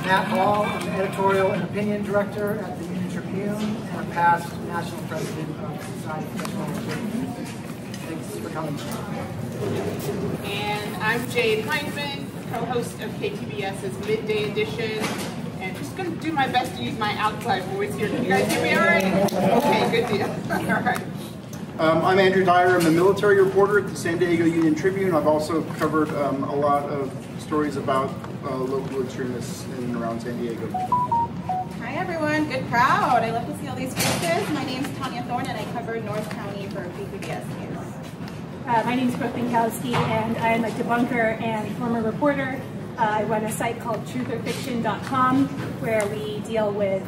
Matt Hall. I'm the editorial and opinion director at the Union-Tribune and a past national president of the Society of Professional Journalists. Thanks for coming. And I'm Jade Hindmon, co-host of KPBS's Midday Edition, and just going to do my best to use my outside voice here. Can you guys hear me all right? Okay, good deal. All right. I'm Andrew Dyer. I'm a military reporter at the San Diego Union-Tribune. I've also covered a lot of stories about local extremists in and around San Diego. Hi everyone, good crowd. I love to see all these faces. My name's Tania Thorne and I cover North County for KPBS News. My name is Brooke Binkowski and I am a debunker and former reporter. I run a site called trutherfiction.com where we deal with,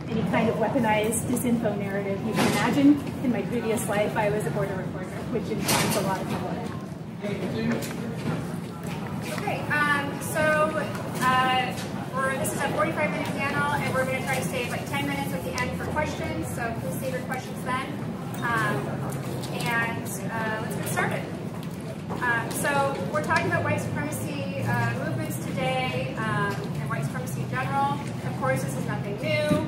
any kind of weaponized disinfo narrative you can imagine. In my previous life, I was a border reporter, which informs a lot of people. Okay, this is a 45-minute panel, and we're going to try to save like 10 minutes at the end for questions, so please save your questions then. Let's get started. So we're talking about white supremacy movements today, and white supremacy in general. Of course, this is nothing new.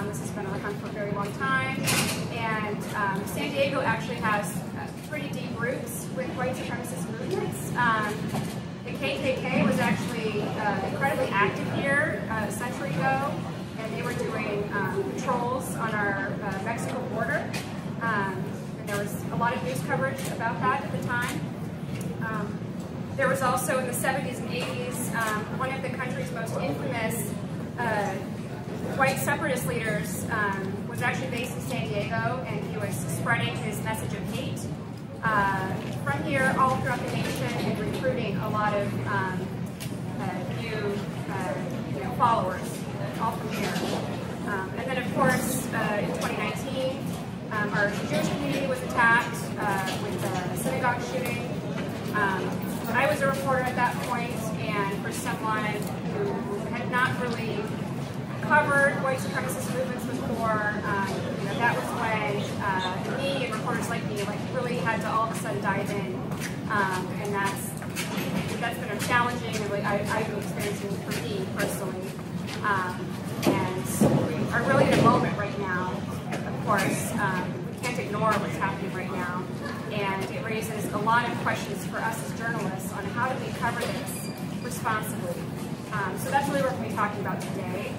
This has been around for a very long time, and San Diego actually has pretty deep roots with white supremacist movements. The KKK was actually incredibly active here a century ago, and they were doing patrols on our Mexico border. And there was a lot of news coverage about that at the time. There was also in the 70s and 80s, one of the country's most infamous white separatist leaders was actually based in San Diego, and he was spreading his message of hate from here all throughout the nation and recruiting a lot of new followers all from here. And then, of course, in 2019, our Jewish community was attacked with a synagogue shooting. I was a reporter at that point, and for someone who had not really covered white supremacist movements before, that was when me and reporters like me really had to all of a sudden dive in, and that's been a challenging, and I've been experiencing for me personally, and we are really in a moment right now. Of course, we can't ignore what's happening right now, and it raises a lot of questions for us as journalists on how do we cover this responsibly. So that's really what we're going to be talking about today.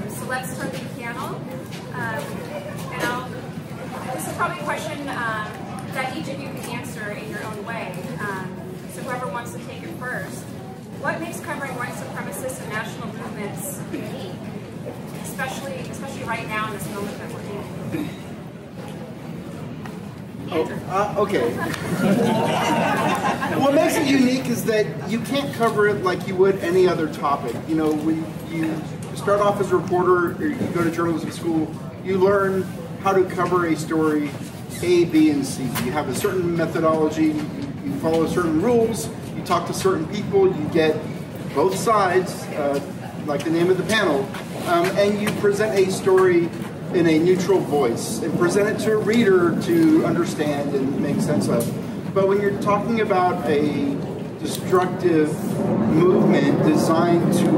So let's turn to the panel. This is probably a question that each of you can answer in your own way. So whoever wants to take it first. What makes covering white supremacist and national movements unique, especially right now in this moment that we're in? Okay. What makes it unique is that you can't cover it like you would any other topic. When you start off as a reporter, or you go to journalism school, you learn how to cover a story A, B, and C. You have a certain methodology, you follow certain rules, you talk to certain people, you get both sides, like the name of the panel, and you present a story in a neutral voice and present it to a reader to understand and make sense of. But when you're talking about a destructive movement designed to,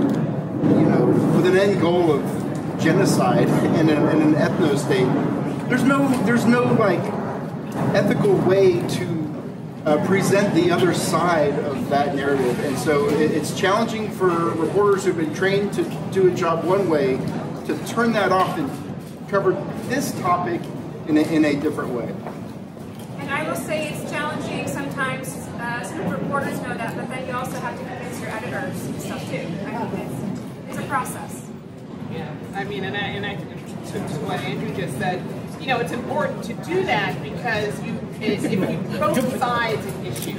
with an end goal of genocide and an ethno-state, there's no ethical way to present the other side of that narrative. And so it's challenging for reporters who've been trained to do a job one way to turn that off and cover this topic in a different way. And I will say it's challenging sometimes. Some reporters know that, but then you also have to convince your editors and stuff too. It's a process. Yeah, I to what Andrew just said, it's important to do that because if you both sides an issue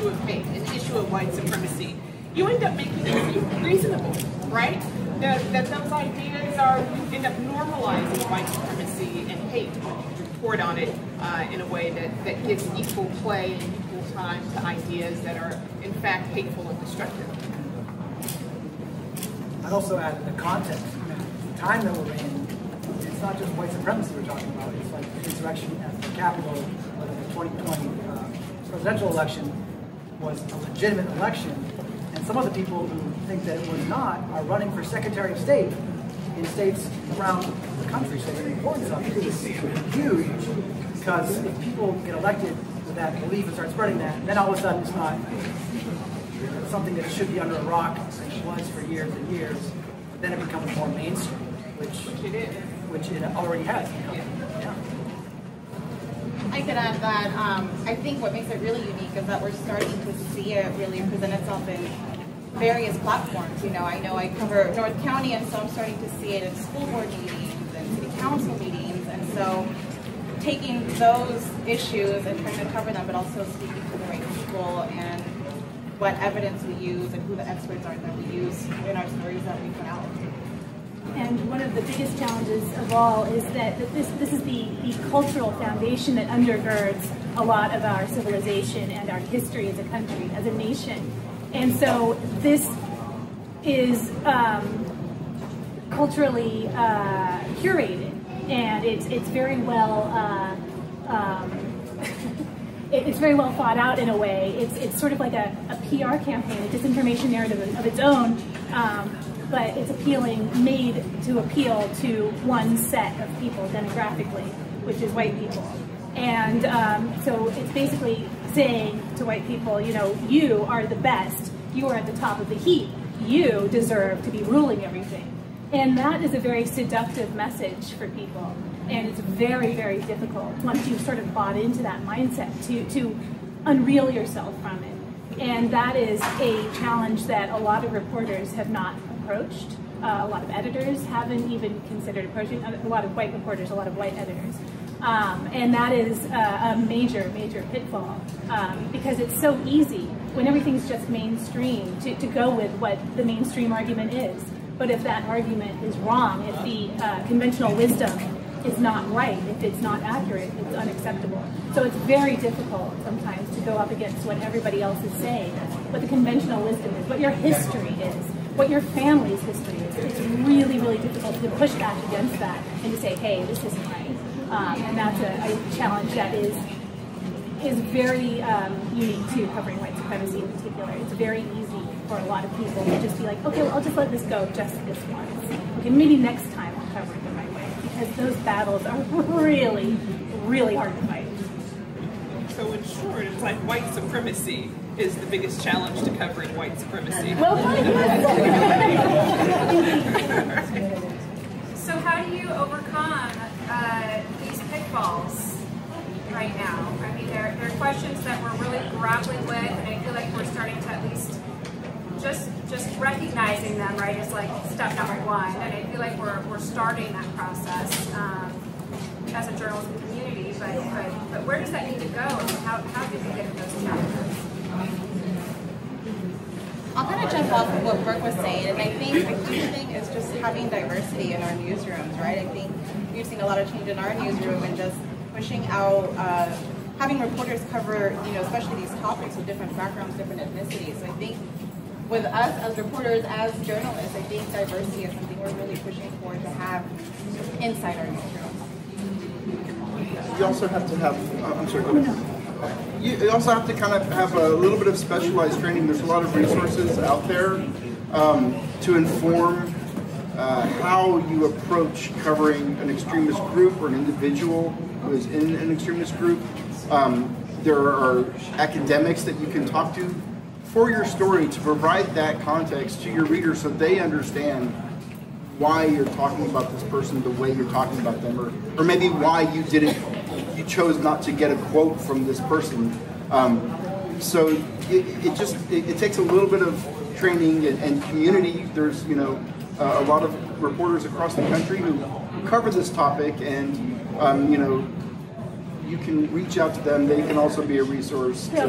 of hate, an issue of white supremacy, you end up making it reasonable, right? That those ideas you end up normalizing white supremacy and hate when you report on it in a way that gives equal play and equal time to ideas that are in fact hateful and destructive. I'd also add the context, the time that we're in. It's not just white supremacy we're talking about. It's like the insurrection at the Capitol, the 2020 presidential election was a legitimate election, And some of the people who think that it was not are running for Secretary of State in states around the country. So the importance of it is huge, because if people get elected with that belief and start spreading that, then all of a sudden it's not something that should be under a rock, like it was for years and years. But then it becomes more mainstream, which it already has become. Yeah. I could add that I think what makes it really unique is that we're starting to see it really present itself in various platforms. You know I cover North County, and so I'm starting to see it in school board meetings and city council meetings, and so taking those issues and trying to cover them, but also speaking to the right people and what evidence we use and who the experts are that we use in our stories that we put out. And one of the biggest challenges of all is that this is the cultural foundation that undergirds a lot of our civilization and our history as a country, as a nation. And so this is culturally curated, and it's very well it's very well thought out in a way. It's sort of like a PR campaign, a disinformation narrative of its own. But it's made to appeal to one set of people demographically, which is white people. And so it's basically saying to white people, you are the best, you are at the top of the heap, you deserve to be ruling everything. And that is a very seductive message for people. And it's very, very difficult once you've sort of bought into that mindset to unreel yourself from it. And that is a challenge that a lot of reporters have not approached. A lot of editors haven't even considered approaching. A lot of white reporters, a lot of white editors. And that is a major, major pitfall, because it's so easy when everything's just mainstream to go with what the mainstream argument is. But if that argument is wrong, if the conventional wisdom is not right, if it's not accurate, it's unacceptable. So it's very difficult sometimes to go up against what everybody else is saying, what the conventional wisdom is, what your history is, what your family's history is. It's really, really difficult to push back against that and to say, hey, this isn't right. And that's a challenge that is very unique to covering white supremacy in particular. It's very easy for a lot of people to just be like, okay, well, I'll just let this go just this once. Okay, maybe next time I'll cover it the right way, because those battles are really, really hard to fight. So in short, it's like white supremacy is the biggest challenge to covering white supremacy. Well, so how do you overcome these pitfalls right now? I mean, there are questions that we're really grappling with, and I feel like we're starting to at least just recognizing them, right, is like step number one. And I feel like we're starting that process as a journalism community. But where does that need to go? How do we get to those challenges? I'll kind of jump off of what Brooke was saying, and I think the key thing is just having diversity in our newsrooms, right? I think we've seen a lot of change in our newsroom and just pushing out, having reporters cover, especially these topics with different backgrounds, different ethnicities. So I think with us as reporters, as journalists, I think diversity is something we're really pushing for to have inside our newsroom. You also have to have, I'm sorry, go ahead. You also have to kind of have a little bit of specialized training. There's a lot of resources out there to inform how you approach covering an extremist group or an individual who is in an extremist group. There are academics that you can talk to for your story to provide that context to your readers so they understand why you're talking about this person the way you're talking about them, or maybe why you chose not to get a quote from this person. So it takes a little bit of training and community. There's a lot of reporters across the country who cover this topic, and you can reach out to them. They can also be a resource to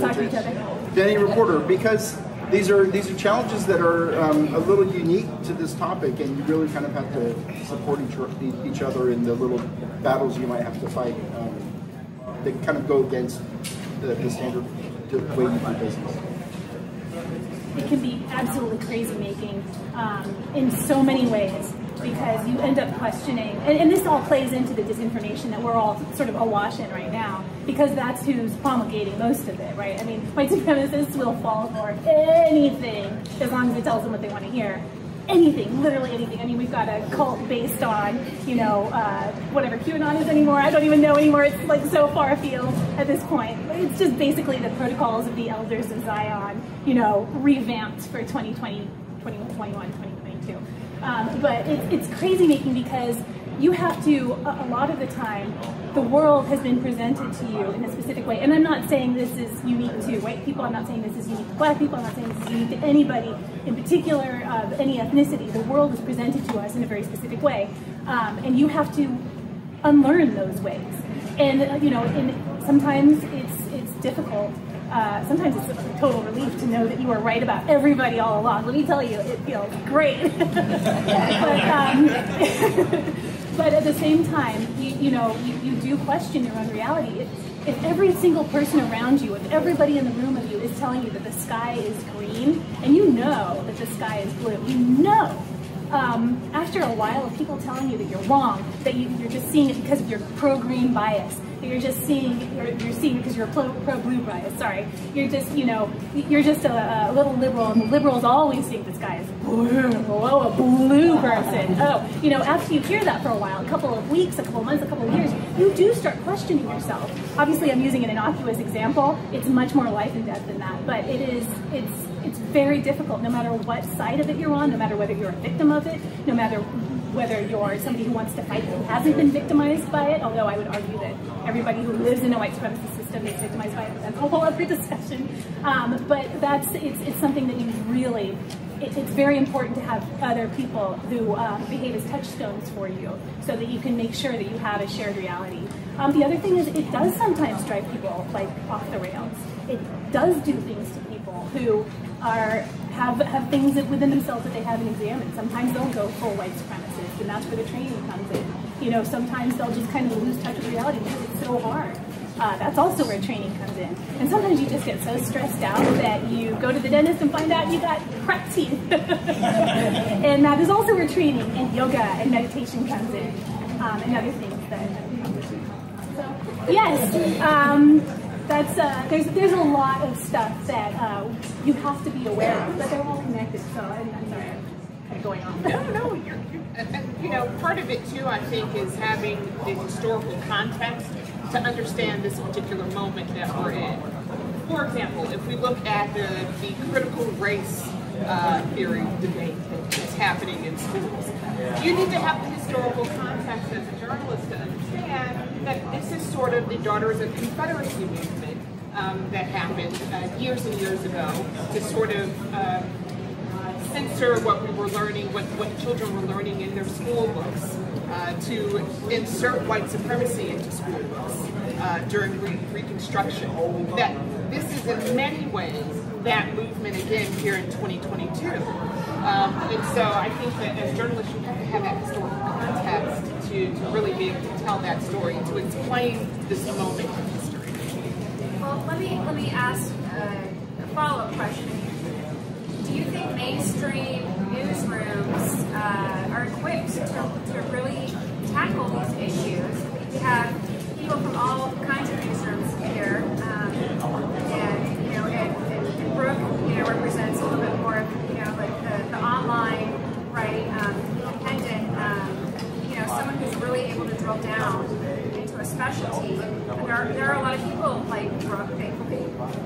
any reporter, because these are challenges that are a little unique to this topic, and you really kind of have to support each other in the little battles you might have to fight that kind of go against the standard way you do business. It can be absolutely crazy making in so many ways. because you end up questioning, and this all plays into the disinformation that we're all sort of awash in right now, because that's who's promulgating most of it, right? I mean, white supremacists will fall for anything as long as it tells them what they want to hear. Anything, literally anything. I mean, we've got a cult based on, you know, whatever QAnon is anymore. I don't even know anymore. It's like so far afield at this point. It's just basically the protocols of the elders of Zion, you know, revamped for 2020, 2021, 2022. But it's crazy making, because you have to, a lot of the time, the world has been presented to you in a specific way. And I'm not saying this is unique to white people. I'm not saying this is unique to black people. I'm not saying this is unique to anybody in particular of any ethnicity. The world is presented to us in a very specific way. And you have to unlearn those ways. And, you know, sometimes it's difficult. Sometimes it's a total relief to know that you were right about everybody all along. Let me tell you, it feels great. But at the same time, you do question your own reality. If every single person around you, if everybody in the room with you is telling you that the sky is green, and you know that the sky is blue, you know, after a while of people telling you that you're wrong, that you're just seeing it because of your pro-green bias, that you're just seeing it because you're pro-blue bias, sorry. You're just, you know, you're just a little liberal, and the liberals always think this guy is blue. Oh, a blue person. Oh, you know, after you hear that for a while, a couple of weeks, a couple of months, a couple of years, you do start questioning yourself. Obviously, I'm using an innocuous example. It's much more life and death than that, but it's very difficult, no matter what side of it you're on, no matter whether you're a victim of it, no matter whether you're somebody who wants to fight who hasn't been victimized by it, although I would argue that everybody who lives in a white supremacist system is victimized by it, but that's a whole other discussion. But it's something that you really, it's very important to have other people who behave as touchstones for you, so that you can make sure that you have a shared reality. The other thing is, it does sometimes drive people like off the rails. It does do things to people who have things within themselves that they haven't examined. Sometimes they'll go full white supremacist, and that's where the training comes in. You know, sometimes they'll just kind of lose touch with reality because it's so hard. That's also where training comes in. And sometimes you just get so stressed out that you go to the dentist and find out you got cracked teeth. And that is also where training and yoga and meditation comes in, and other things that so, yes. There's a lot of stuff that you have to be aware of, but they're all connected. So I'm sorry, I'm kind of going on. No, you know, part of it too, I think, is having the historical context to understand this particular moment that we're in. For example, if we look at the critical race theory debate that's happening in schools, you need to have the historical context as a journalist to understand that this is sort of the Daughters of Confederacy movement that happened years and years ago to sort of censor what we were learning, what children were learning in their school books, to insert white supremacy into school books during Reconstruction. That this is in many ways that movement again here in 2022. And so I think that as journalists, you have to have that historical context to really be able to tell that story, to explain this moment in history. Well, let me ask a follow-up question. Do you think mainstream newsrooms are equipped to really tackle these issues? We have people from all kinds of newsrooms here, and you know, and Brooke, you know, represents a little bit more of, you know, like the online, right, independent, you know, someone who's really able to drill down into a specialty. And there are a lot of people like Brooke, thankfully,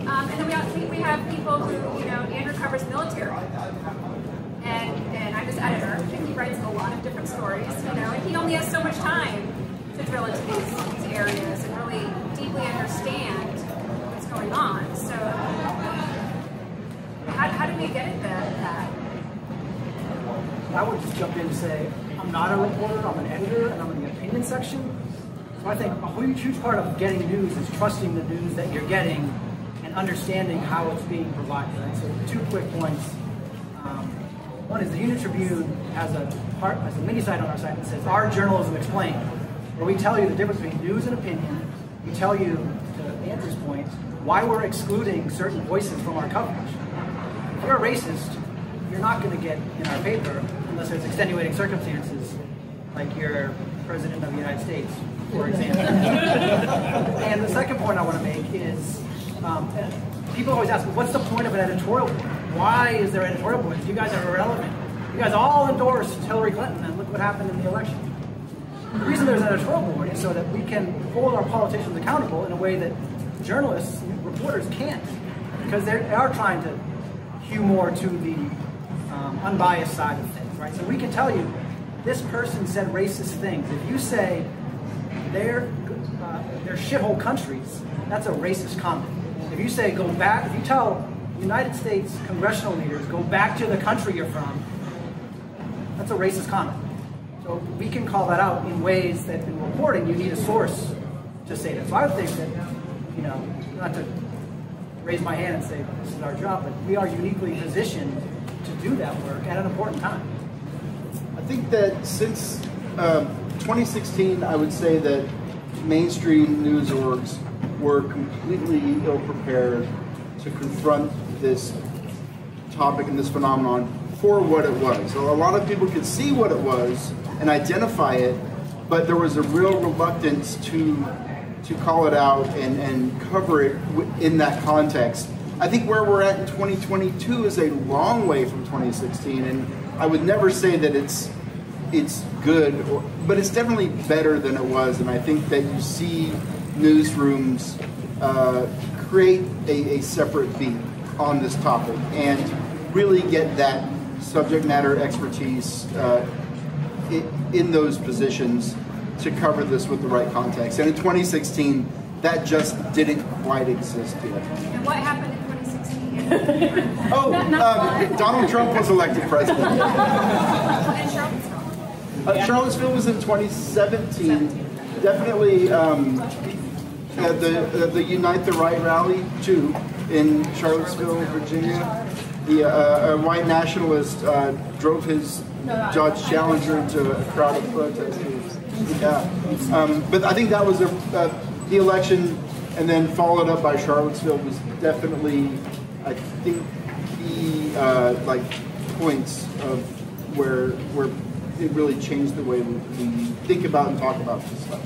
and then we have people who, you know, Andrew covers military. And I'm his editor, and he writes a lot of different stories, you know, and he only has so much time to drill into these areas and really deeply understand what's going on. So how do we get at that? I would just jump in and say, I'm not a reporter, I'm an editor, and I'm in the opinion section. So I think a huge part of getting news is trusting the news that you're getting and understanding how it's being provided. Right? So 2 quick points. One is the Union-Tribune has a mini site on our site that says, "Our Journalism Explained," where we tell you the difference between news and opinion. We tell you, to Andrew's point, why we're excluding certain voices from our coverage. If you're a racist, you're not going to get in our paper unless there's extenuating circumstances like you're President of the United States, for example. And the second point I want to make is, people always ask me, what's the point of an editorial board? Why is there editorial boards? You guys are irrelevant. You guys all endorsed Hillary Clinton, and look what happened in the election. The reason there's an editorial board is so that we can hold our politicians accountable in a way that journalists, reporters can't, because they are trying to hew more to the unbiased side of things, right? So we can tell you, this person said racist things. If you say they're shithole countries, that's a racist comment. If you say go back, if you tell United States congressional leaders go back to the country you're from, that's a racist comment. So we can call that out in ways that in reporting you need a source to say that. So I would think that, you know, not to raise my hand and say this is our job, but we are uniquely positioned to do that work at an important time. I think that since 2016, I would say that mainstream news orgs were completely ill-prepared to confront this topic and this phenomenon for what it was. So a lot of people could see what it was and identify it, but there was a real reluctance to call it out and cover it in that context. I think where we're at in 2022 is a long way from 2016, and I would never say that it's good, but it's definitely better than it was, and I think that you see newsrooms create a separate beat on this topic and really get that subject matter expertise in those positions to cover this with the right context. And in 2016, that just didn't quite exist yet. And what happened in 2016? Donald Trump was elected president. And Charlottesville? Charlottesville was in 2017. Definitely the Unite the Right rally, too, in Charlottesville, Virginia. A white nationalist drove his Dodge Challenger into a crowd of protesters. Yeah. But I think that was the election, and then followed up by Charlottesville was definitely, I think, the points of where it really changed the way we think about and talk about this stuff.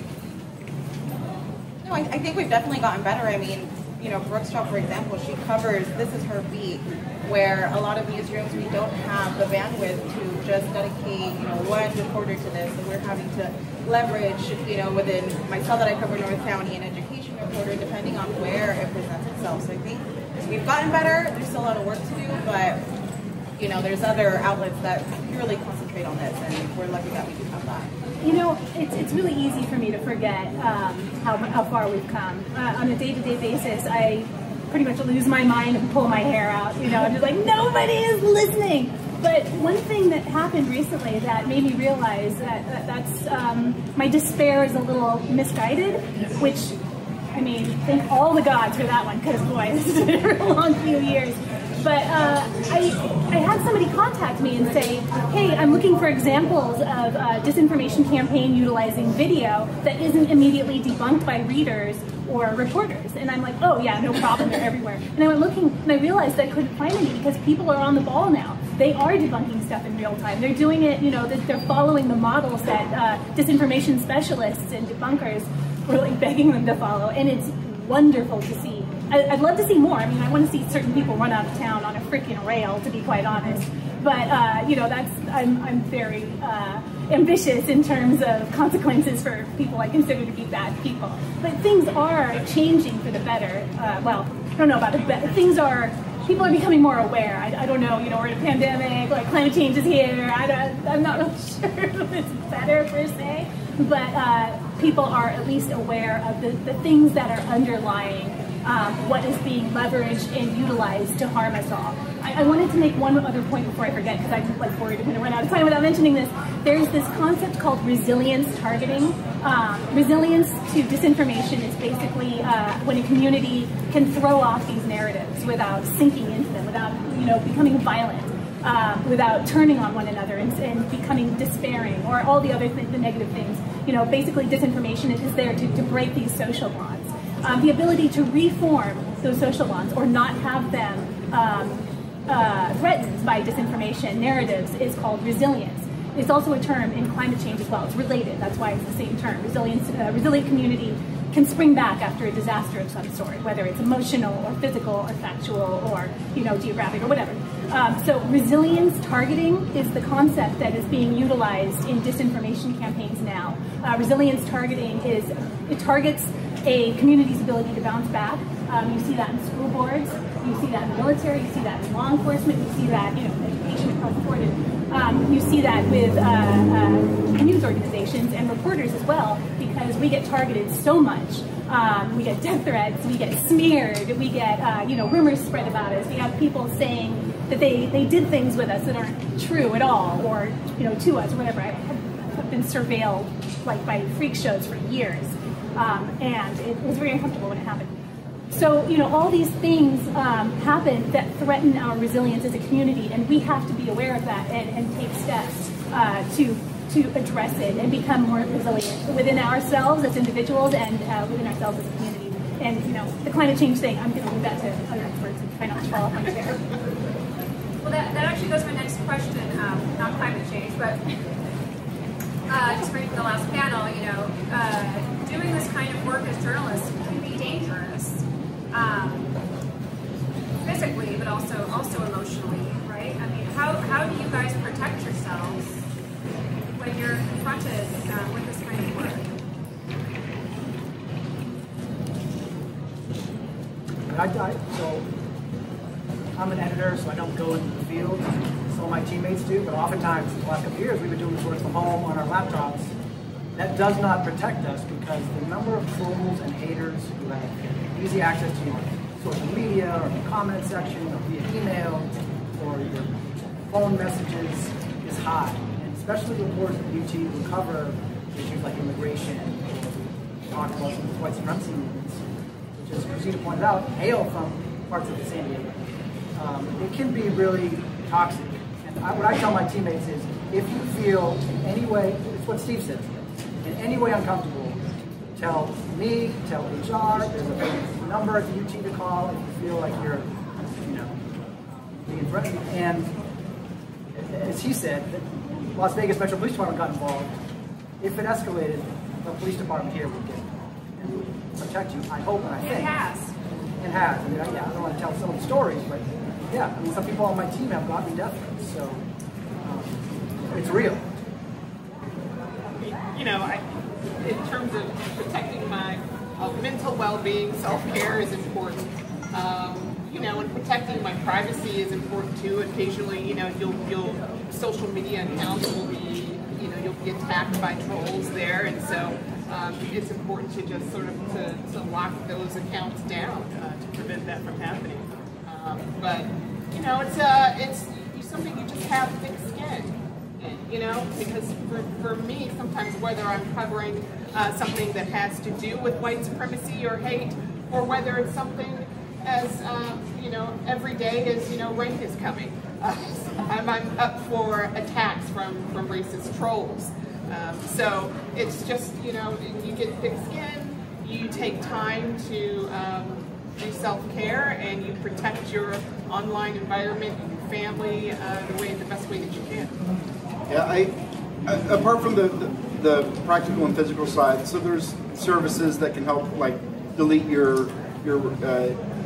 No, I think we've definitely gotten better. I mean, you know, Brooke's job, for example, she covers, this is her beat, where a lot of newsrooms, we don't have the bandwidth to just dedicate, you know, one reporter to this, and we're having to leverage, you know, within myself that I cover North County, an education reporter, depending on where it presents itself. So I think we've gotten better. There's still a lot of work to do, but, you know, there's other outlets that really concentrate on this, and we're lucky that we do have that. You know, it's really easy for me to forget how far we've come. On a day-to-day basis, I pretty much lose my mind and pull my hair out. You know, I'm just like, nobody is listening. But one thing that happened recently that made me realize that's my despair is a little misguided, which, I mean, thank all the gods for that one, because boy, this has been a long few years. But I had somebody contact me and say, hey, I'm looking for examples of disinformation campaign utilizing video that isn't immediately debunked by readers or reporters. And I'm like, oh yeah, no problem, they're everywhere. And I went looking, and I realized I couldn't find any because people are on the ball now. They are debunking stuff in real time. They're doing it, you know, they're following the models that disinformation specialists and debunkers were like begging them to follow. And it's wonderful to see. I'd love to see more. I mean, I want to see certain people run out of town on a freaking rail, to be quite honest. But you know, I'm very ambitious in terms of consequences for people I consider to be bad people. But things are changing for the better. Well, I don't know about the better. People are becoming more aware. I don't know. You know, we're in a pandemic. Like climate change is here. I'm not really sure if it's better per se. But people are at least aware of the things that are underlying what is being leveraged and utilized to harm us all. I wanted to make one other point before I forget, because I'm like worried I'm going to run out of time without mentioning this. There's this concept called resilience targeting. Resilience to disinformation is basically when a community can throw off these narratives without sinking into them, without, you know, becoming violent, without turning on one another and becoming despairing, or all the other the negative things. You know, basically disinformation is there to break these social bonds. The ability to reform those social bonds or not have them threatened by disinformation narratives is called resilience. It's also a term in climate change as well. It's related. That's why it's the same term. Resilient community can spring back after a disaster of some sort, whether it's emotional or physical or factual or geographic or whatever. So resilience targeting is the concept that is being utilized in disinformation campaigns now. Resilience targeting it targets a community's ability to bounce back. You see that in school boards, you see that in the military, you see that in law enforcement, you see that education across the board. You see that with news organizations and reporters as well, because we get targeted so much. We get death threats, we get smeared, we get rumors spread about us. We have people saying that they did things with us that aren't true at all, or to us, or whatever. I've been surveilled like by freak shows for years, and it was very uncomfortable when it happened. So, all these things happen that threaten our resilience as a community, and we have to be aware of that and take steps to address it and become more resilient within ourselves as individuals and within ourselves as a community. And, the climate change thing, I'm going to leave that to other experts and try not to fall off my chair. Well, that actually goes to my next question, not climate change, but just from the last panel, doing this kind of work as journalists can be dangerous. Physically, but also emotionally, right? I mean, how do you guys protect yourselves when you're confronted with this kind of work? So I'm an editor, so I don't go into the field. Some of my teammates do, but oftentimes, the last couple of years, we've been doing this work from home on our laptops. That does not protect us because the number of trolls and haters who have easy access to your social media or the comment section or via email or your phone messages is high. And especially reporters at UT who cover issues like immigration or talk about some of the white supremacy movements, which, as Kristina pointed out, hail from parts of the San Diego. It can be really toxic. And what I tell my teammates is, if you feel in any way, it's what Steve said, in any way uncomfortable, tell me, tell HR, there's a number at the UT to call if you feel like you're, being threatened. And as he said, the Las Vegas Metro Police Department got involved. If it escalated, the police department here would get and protect you, I hope and I think. It has. It has. I mean, I don't want to tell some of the stories, but yeah, I mean, some people on my team have gotten death threats, so it's real. In terms of protecting my mental well-being, self-care is important. And protecting my privacy is important too. Occasionally, you'll social media accounts will be, you'll be attacked by trolls there, and so it's important to just sort of to lock those accounts down to prevent that from happening. But it's something you just have thick skin. Because for me, sometimes whether I'm covering something that has to do with white supremacy or hate, or whether it's something as, every day as, rain is coming. I'm up for attacks from racist trolls. So it's just, you get thick skin, you take time to do self-care, and you protect your online environment and your family the best way that you can. Yeah, apart from the practical and physical side, so there's services that can help, like delete your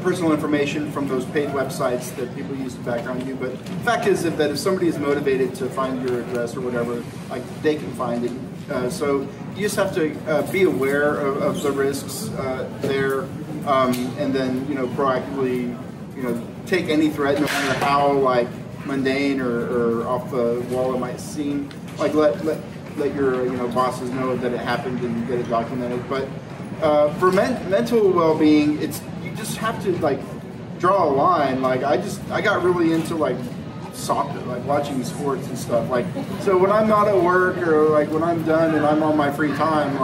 personal information from those paid websites that people use to background you. But the fact is that if somebody is motivated to find your address or whatever, like they can find it. So you just have to be aware of the risks there, and then proactively take any threat, no matter how mundane or off the wall it might seem. Like let your bosses know that it happened and get it documented. But for mental well-being, you just have to draw a line. I got really into soccer, watching sports and stuff. So when I'm not at work or when I'm done and I'm on my free time,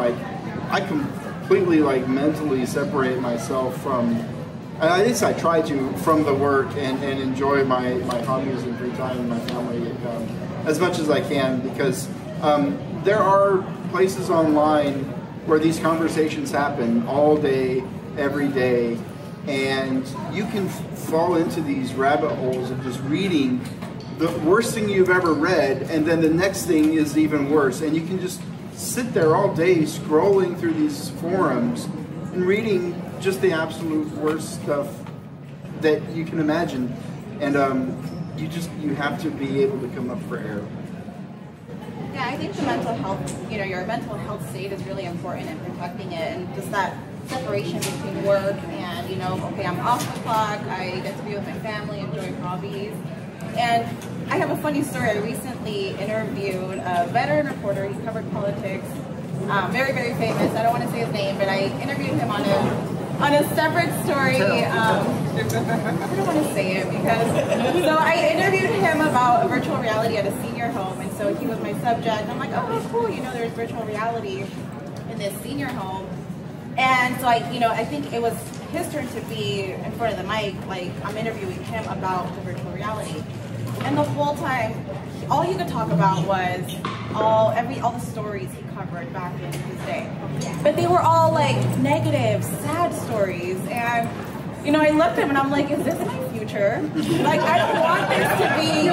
I completely mentally separate myself from. At least I try to, from the work and enjoy my hobbies and free time and my family as much as I can, because there are places online where these conversations happen all day, every day, and you can fall into these rabbit holes of just reading the worst thing you've ever read, and then the next thing is even worse. And you can just sit there all day scrolling through these forums and reading just the absolute worst stuff that you can imagine. And you have to be able to come up for air. Yeah, I think the mental health, your mental health state is really important in protecting it, and just that separation between work and, okay, I'm off the clock, I get to be with my family, enjoy hobbies. And I have a funny story. I recently interviewed a veteran reporter. He covered politics, very, very famous. I don't want to say his name, but I interviewed him on a separate story. I don't want to say it because, so I interviewed him about virtual reality at a senior home, and so he was my subject. I'm like, oh, cool, there's virtual reality in this senior home. And so I think it was his turn to be in front of the mic, like I'm interviewing him about the virtual reality. And the whole time, all he could talk about was all the stories he covered back in his day. But they were all like negative, sad stories. And I looked at him and I'm like, is this my future? Like, I don't want this to be,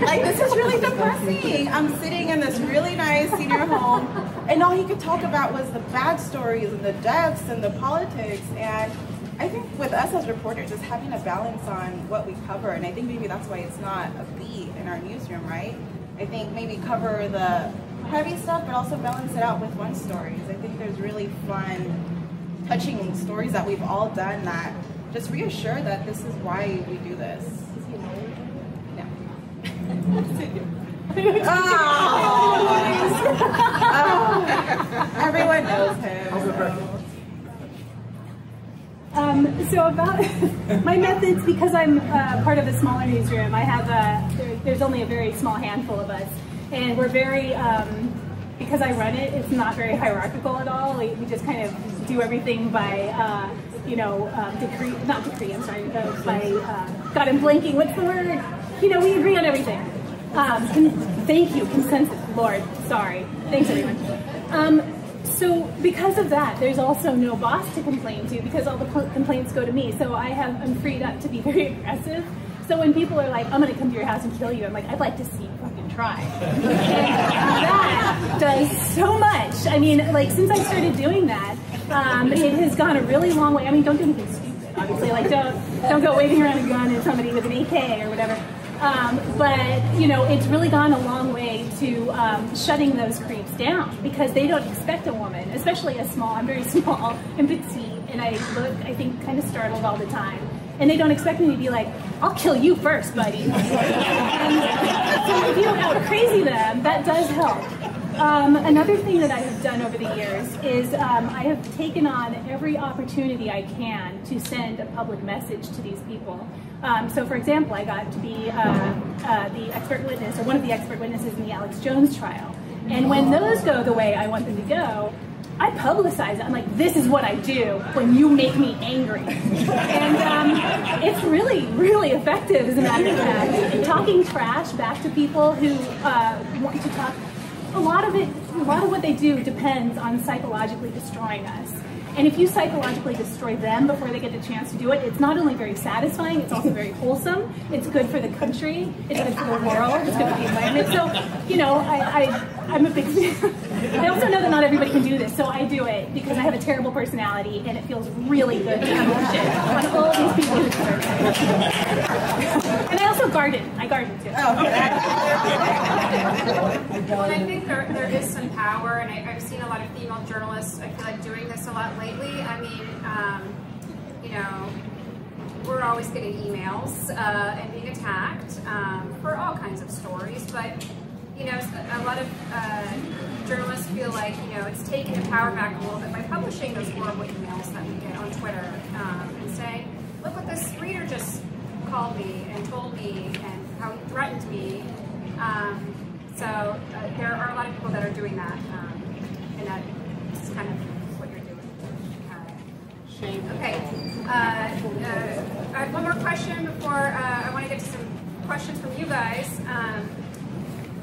like, this is really depressing. I'm sitting in this really nice senior home, and all he could talk about was the bad stories and the deaths and the politics. And I think with us as reporters, is having a balance on what we cover, and I think maybe that's why it's not a beat in our newsroom, right? I think maybe cover the heavy stuff, but also balance it out with fun stories. I think there's really fun, touching stories that we've all done that just reassure that this is why we do this. No. Everyone knows him. So about my methods, because I'm part of a smaller newsroom, I have there's only a very small handful of us, and we're very, because I run it, it's not very hierarchical at all. We just kind of do everything by, God, I'm blanking, what's the word? We agree on everything. Thank you, consensus, Lord, sorry. Thanks, everyone. So because of that, there's also no boss to complain to, because all the complaints go to me. So I'm freed up to be very aggressive. So when people are like, I'm going to come to your house and kill you, I'm like, I'd like to see you fucking try. And that does so much. I mean, like, since I started doing that, it has gone a really long way. I mean, don't do anything stupid, obviously. Like, don't go waving around a gun at somebody with an AK or whatever. But, it's really gone a long way to shutting those creeps down, because they don't expect a woman, especially I'm very small and petite, and I look, I think, kind of startled all the time. And they don't expect me to be like, I'll kill you first, buddy. And so if you out crazy them, that does help. Another thing that I have done over the years is I have taken on every opportunity I can to send a public message to these people. So for example, I got to be the expert witness, or one of the expert witnesses in the Alex Jones trial. And when those go the way I want them to go, I publicize it. I'm like, this is what I do when you make me angry. And it's really, really effective, as a matter of fact. Talking trash back to people who want to talk. A lot of what they do depends on psychologically destroying us. And if you psychologically destroy them before they get the chance to do it, it's not only very satisfying, it's also very wholesome. It's good for the country. It's good for the world. It's good for the environment. So, I'm a big fan. I also know that not everybody can do this, so I do it because I have a terrible personality, and it feels really good to have shit on all these people who deserve it. And I also garden. I garden too. Well, and I think there is some power, and I've seen a lot of female journalists, I feel like, doing this a lot lately. I mean, we're always getting emails and being attacked for all kinds of stories, but a lot of journalists feel like, it's taking the power back a little bit by publishing those horrible emails that we get on Twitter and saying, look what this reader just called me and told me and how he threatened me. So there are a lot of people that are doing that, and that is kind of what you're doing. Shame. Okay. I have one more question before I want to get to some questions from you guys.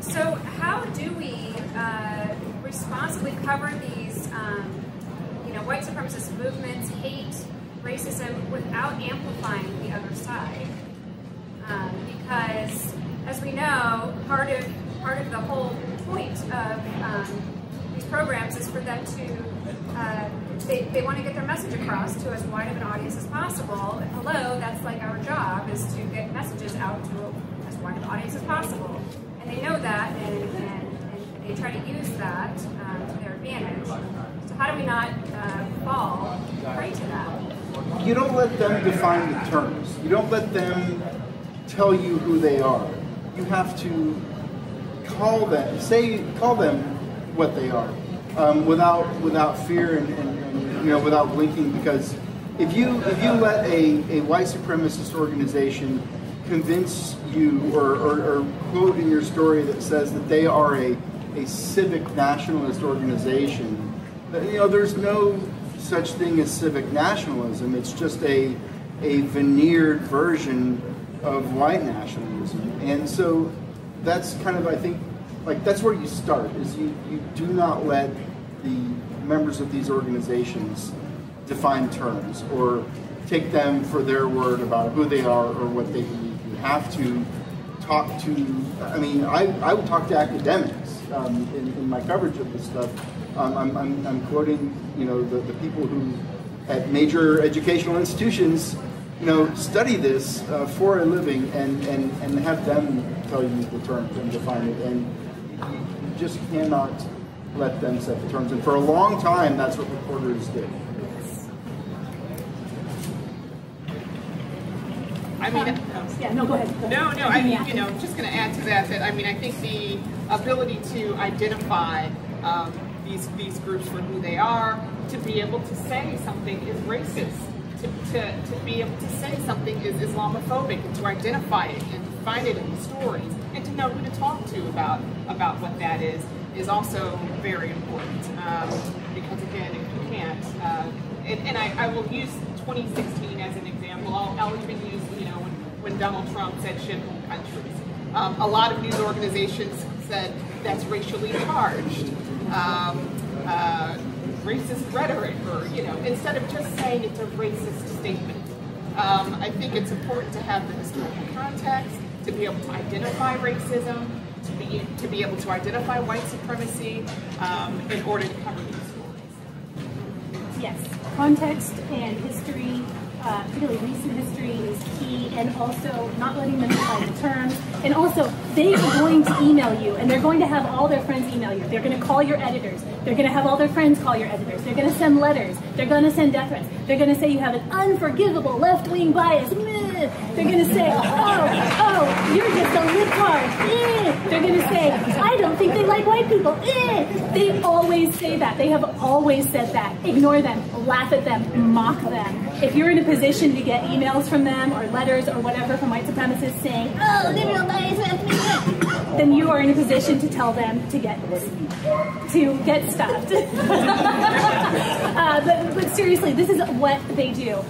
So how do we responsibly cover these, white supremacist movements, hate, racism, without amplifying the other side? because, as we know, part of the whole point of these programs is for them to, they want to get their message across to as wide of an audience as possible. And hello, that's like our job, is to get messages out to as wide of an audience as possible. And they know that, and they try to use that to their advantage. So how do we not fall prey to that? You don't let them define the terms. You don't let them tell you who they are. You have to call them what they are, without fear and without blinking. Because if you let a white supremacist organization convince you or quote in your story that says that they are a civic nationalist organization, there's no such thing as civic nationalism. It's just a veneered version of white nationalism. And so that's kind of, I think, like, that's where you start, is you do not let the members of these organizations define terms or take them for their word about who they are or what they believe. You have to talk to, I would talk to academics in my coverage of this stuff. I'm quoting, the people who at major educational institutions, study this for a living and have them tell you the terms and define it. And you just cannot let them set the terms. And for a long time, that's what reporters did. I mean, yeah, no, go ahead. No, I mean, just going to add to that, I think the ability to identify these groups for who they are, to be able to say something is racist, to be able to say something is Islamophobic, and to identify it and find it in the stories, and to know who to talk to about what that is also very important. Because again, if you can't, and I will use 2016 as an example. I'll even use, when Donald Trump said shithole countries. A lot of news organizations said that's racially charged, racist rhetoric, or, instead of just saying it's a racist statement. I think it's important to have the historical context, to be able to identify racism, to be able to identify white supremacy in order to cover these stories. Yes, context and history, particularly recent history, is key, and also not letting them define the terms. And also, they are going to email you, and they're going to have all their friends email you. They're going to call your editors. They're going to have all their friends call your editors. They're going to send letters. They're going to send death threats. They're going to say you have an unforgivable left-wing bias. They're going to say, oh, you're just a libtard. They're going to say, I don't think they like white people. They always say that. They have always said that. Ignore them, laugh at them, mock them. If you're in a position to get emails from them or letters or whatever from white supremacists saying, oh, liberal bias, then you are in a position to tell them to get stuffed. But seriously, this is what they do.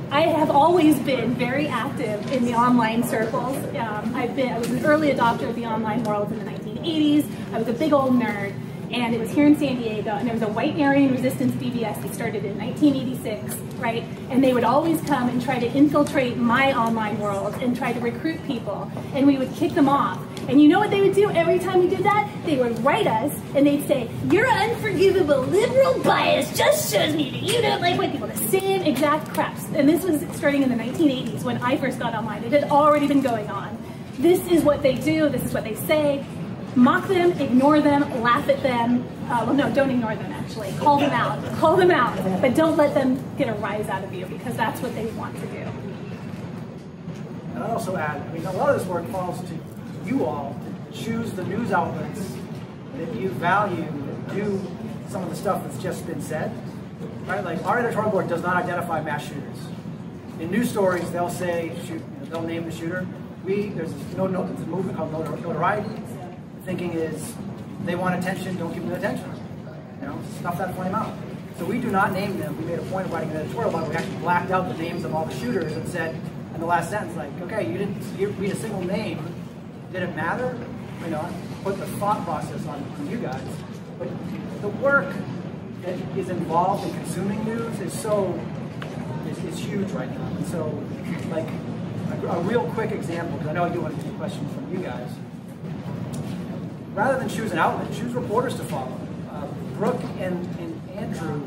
I have always been very active in the online circles. I was an early adopter of the online world in the 1980s. I was a big old nerd. And it was here in San Diego, and there was a white Aryan resistance BBS that started in 1986, right? And they would always come and try to infiltrate my online world and try to recruit people, and we would kick them off. And you know what they would do every time we did that? They would write us, and they'd say, your unforgivable liberal bias just shows me that you don't like white people. The same exact craps. And this was starting in the 1980s when I first got online. It had already been going on. This is what they do. This is what they say. Mock them, ignore them, laugh at them. Well, no, don't ignore them, actually. Call them out. Call them out. But don't let them get a rise out of you, because that's what they want to do. And I'd also add, a lot of this work falls to you all to choose the news outlets that you value that do some of the stuff that's just been said. Right? Like, our editorial board does not identify mass shooters. In news stories, they'll say, they'll name the shooter. There's a movement called Notoriety. Thinking is, they want attention, don't give them the attention. Stuff that flame out. So we do not name them. We made a point of writing an editorial about it. We actually blacked out the names of all the shooters and said in the last sentence, like, okay, you didn't read a single name. Did it matter? Put the thought process on you guys. But the work that is involved in consuming news is huge right now. And so, like, a real quick example, because I know you want to take questions from you guys. Rather than choose an outlet, choose reporters to follow. Brooke and Andrew,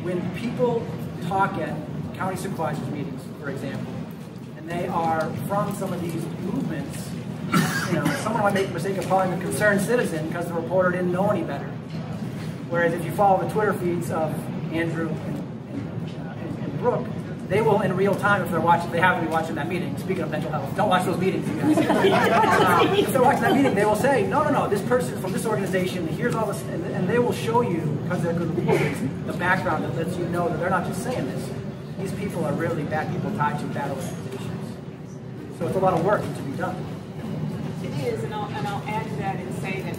when people talk at county supervisors meetings, for example, and they are from some of these movements, someone might make the mistake of calling them a concerned citizen because the reporter didn't know any better. Whereas if you follow the Twitter feeds of Andrew and Brooke, they will in real time, if they're watching, they happen to be watching that meeting. Speaking of mental health, don't watch those meetings, you guys. If they're watching that meeting, they will say, no, this person is from this organization, here's all this, and they will show you, because they're good reporters, the background that lets you know that they're not just saying this. These people are really bad people tied to bad organizations. So it's a lot of work to be done. It is, and I'll add to that and say that,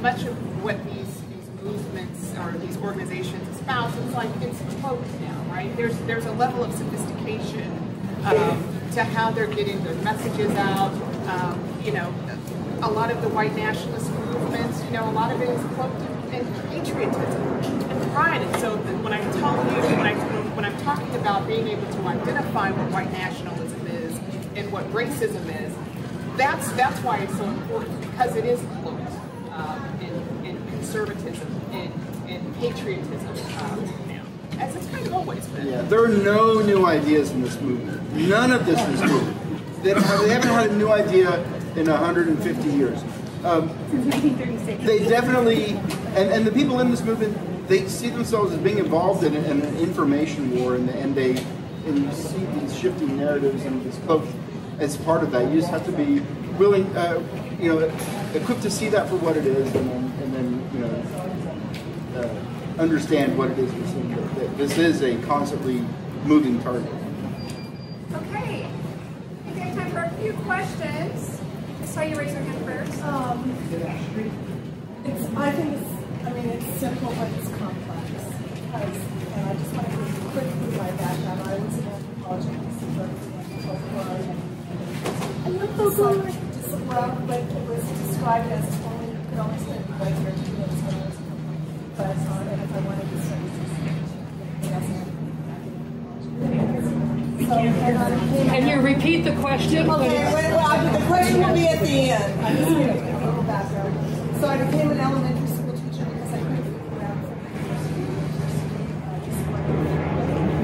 much of what these movements or these organizations espouse, it's cloaked now, right? There's a level of sophistication to how they're getting their messages out. A lot of the white nationalist movements, a lot of it is cloaked in patriotism and pride. And so when I'm talking about being able to identify what white nationalism is and what racism is, that's why it's so important, because it is cloaked in conservatism and patriotism now, as it's kind of always been. Yeah, there are no new ideas in this movement. None of this is new. They haven't had a new idea in 150 years. Since 1936. They definitely, and the people in this movement, they see themselves as being involved in an information war, and you see these shifting narratives and this cloak as part of that. You just have to be willing, equipped to see that for what it is, and then understand what it is we're seeing. That this is a constantly moving target. Okay. I think we have time for a few questions. I saw you raise your hand first. It's simple, but it's complex. And I just want to give quickly my background. I was an anthropologist but it was described as only, you could only spend like 13 minutes when I was but and if I wanted to study Can you repeat the question? Okay, the question will be at the end. I'm just going to give a little background. So I became an elementary school teacher because I couldn't figure out for the university.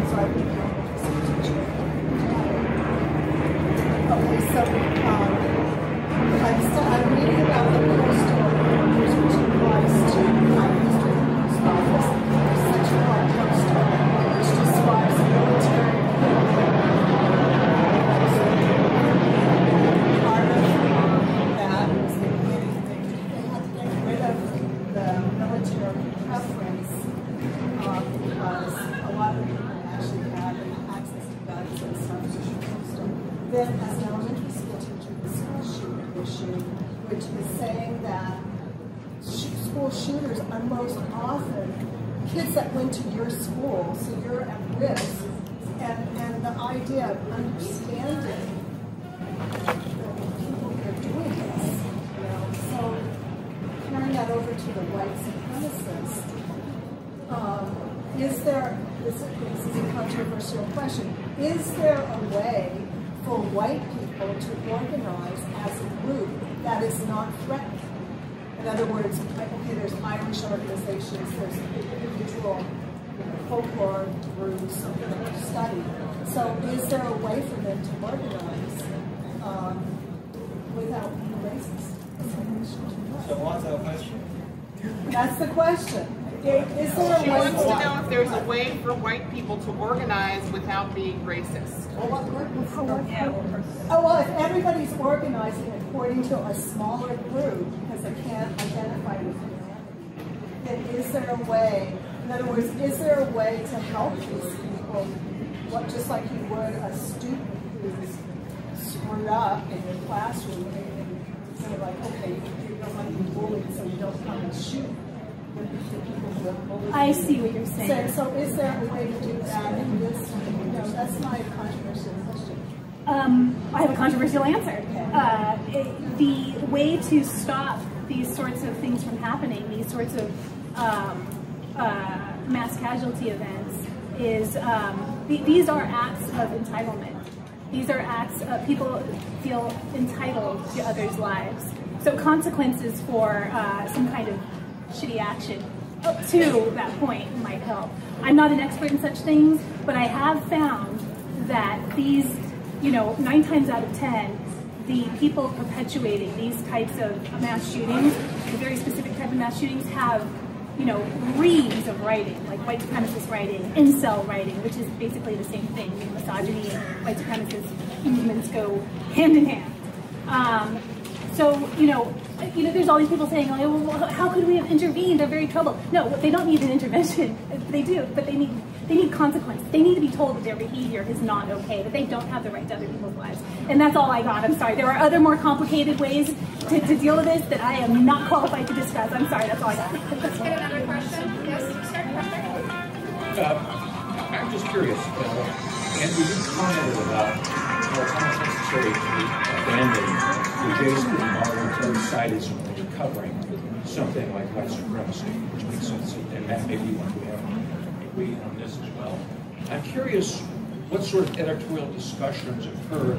So I became an elementary school teacher. Okay, so I'm reading about the postal workers, which applies to history of the post office. There's such a called postal, which describes military part of that was they had to get rid of the military preference because a lot of people actually had access to guns and stuff. Then as an elementary school teacher, the school shooter issue, which is saying that school shooters are most often kids that went to your school, so you're at risk, and the idea of understanding the people that are doing this, so carrying that over to the white supremacists, this is a controversial question, is there a way for white people to organize as a group that is not threatened? In other words, okay, there's Irish organizations, there's individual folklore groups that you study. So is there a way for them to organize without being racist? So what's our question? That's the question. Is there a way? She wants to know if there's a way for white people to organize without being racist. Oh, well, if everybody's organizing according to a smaller group because they can't identify with humanity, then is there a way, in other words, is there a way to help these people, just like you would a student who's screwed up in your classroom and say like, okay, you don't want to be bullied so you don't come and shoot. I see what you're saying. So is there a way to do that in this? That's my controversial question. I have a controversial answer. The way to stop these sorts of things from happening, these sorts of mass casualty events, is these are acts of entitlement. These are acts people feel entitled to others' lives. So consequences for some kind of shitty action up to that point might help. I'm not an expert in such things, but I have found that these, 9 times out of 10, the people perpetuating these types of mass shootings, the very specific type of mass shootings, have, reams of writing, like white supremacist writing, incel writing, which is basically the same thing. Misogyny and white supremacist movements go hand in hand. So, there's all these people saying, oh, well, how could we have intervened? They're very troubled. No, they don't need an intervention. They do, but they need consequence. They need to be told that their behavior is not okay, that they don't have the right to other people's lives. And that's all I got. I'm sorry. There are other more complicated ways to deal with this that I am not qualified to discuss. I'm sorry. That's all I got. Let's get another question. Yes, sir. I'm just curious, Andrew, you commented about how it's not necessary to abandon the adjacent model to sidism when you're covering something like white supremacy, which makes sense, and that may be one we have agreed on this as well. I'm curious what sort of editorial discussions occur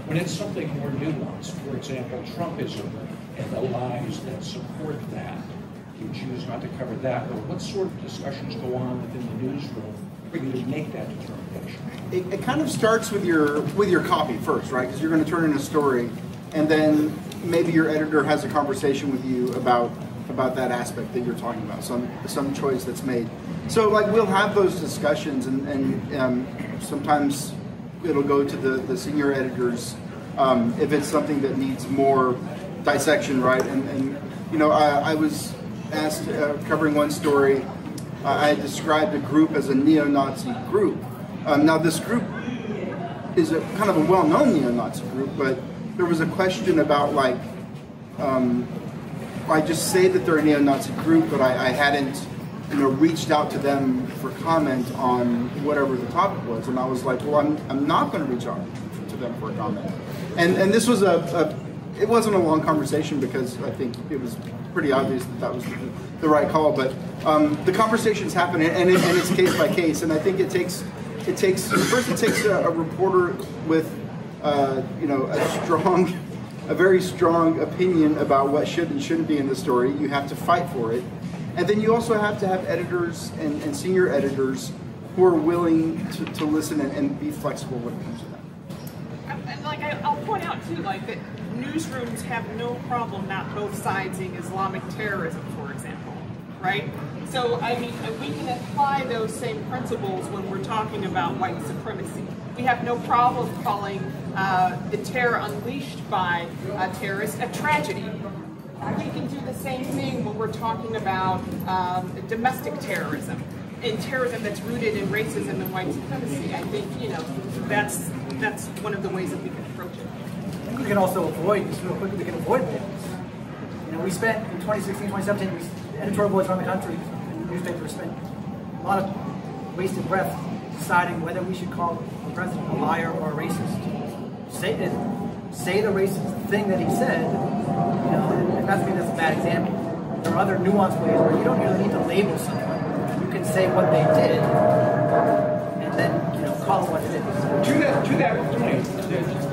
when it's something more nuanced. For example, Trumpism and the lies that support that. You choose not to cover that, or what sort of discussions go on within the newsroom for you to make that determination? It kind of starts with your copy first, right? Because you're going to turn in a story, and then maybe your editor has a conversation with you about that aspect that you're talking about, some choice that's made. So like we'll have those discussions, and sometimes it'll go to the senior editors if it's something that needs more dissection, right? And I was asked covering one story. I described a group as a neo-Nazi group. Now this group is a kind of a well-known neo-Nazi group, but there was a question about like, I just say that they're a neo-Nazi group, but I hadn't, reached out to them for comment on whatever the topic was, and I was like, well, I'm not going to reach out to them for a comment. And this was it wasn't a long conversation because I think it was pretty obvious that was the right call, but the conversations happen, and it's case by case, and I think it takes a reporter with a very strong opinion about what should and shouldn't be in the story. You have to fight for it, and then you also have to have editors and senior editors who are willing to listen and be flexible when it comes to that. And I'll point out too, that newsrooms have no problem not both sidesing Islamic terrorism, for example, right? So, we can apply those same principles when we're talking about white supremacy. We have no problem calling the terror unleashed by terrorists a tragedy. We can do the same thing when we're talking about domestic terrorism and terrorism that's rooted in racism and white supremacy. I think, that's one of the ways that we can approach it. We can also avoid, just real quickly, we can avoid this. We spent, in 2016, 2017, editorial boards around the country, newspapers spent a lot of wasted breath deciding whether we should call the president a liar or a racist. Say the racist thing that he said, and that's a bad example. There are other nuanced ways where you don't really need to label someone. You can say what they did, and then call it what it is. To that point,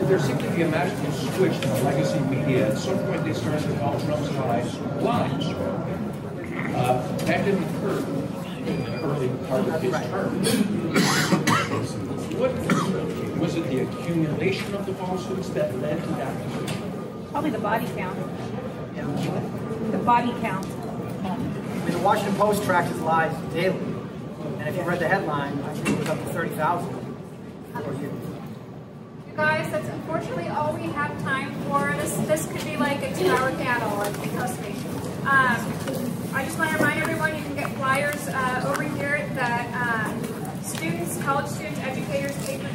there seemed to be a magical switch in the legacy media. At some point, they started to call Trump's lies. That didn't occur in the early part of his term. What was it? The accumulation of the falsehoods that led to that position? Probably the body count. The body count. The Washington Post tracks his lies daily, and if you read the headline, I think it was up to 30,000. You guys, that's unfortunately all we have time for. This could be like a 2-hour panel, trust me. I just want to remind everyone you can get flyers over here that students, college students, educators, paper